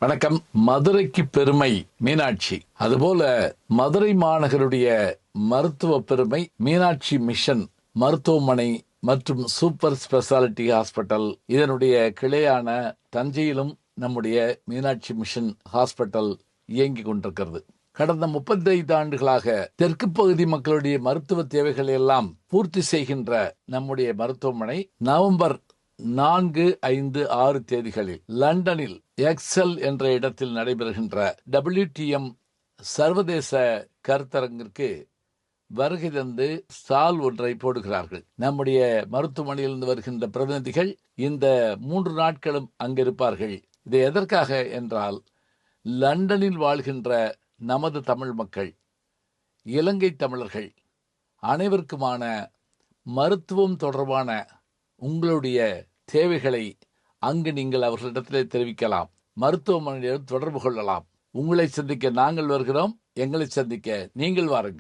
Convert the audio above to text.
வணக்கம். மதுரைக்கு பெருமை மீனாட்சி, அதுபோல மதுரை மாநகருடைய மருத்துவ பெருமை மீனாட்சி மிஷன் மருத்துவமனை மற்றும் சூப்பர் ஸ்பெஷாலிட்டி ஹாஸ்பிட்டல். இதனுடைய கிளையான தஞ்சையிலும் நம்முடைய மீனாட்சி மிஷன் ஹாஸ்பிட்டல் இயங்கி கொண்டிருக்கிறது. கடந்த 35 ஆண்டுகளாக தெற்கு பகுதி மக்களுடைய மருத்துவ தேவைகளை எல்லாம் பூர்த்தி செய்கின்ற நம்முடைய மருத்துவமனை நவம்பர் 4, 5, 6 தேதிகளில் லண்டனில் எக்ஸல் என்ற இடத்தில் நடைபெறுகின்ற WTM சர்வதேச கருத்தரங்கிற்கு வருகை தந்து ஸ்டால் ஒன்றை போடுகிறார்கள். நம்முடைய மருத்துவமனையிலிருந்து வருகின்ற பிரதிநிதிகள் இந்த 3 நாட்களும் அங்கிருப்பார்கள். இது எதற்காக என்றால், லண்டனில் வாழ்கின்ற நமது தமிழ் மக்கள், இலங்கை தமிழர்கள் அனைவருக்குமான மருத்துவம் தொடர்பான உங்களுடைய தேவைகளை அங்கு நீங்கள் அவர்களிடத்திலே தெரிவிக்கலாம். மருத்துவமனையில் தொடர்பு கொள்ளலாம். உங்களை சந்திக்க நாங்கள் வருகிறோம், எங்களை சந்திக்க நீங்கள் வாருங்கள்.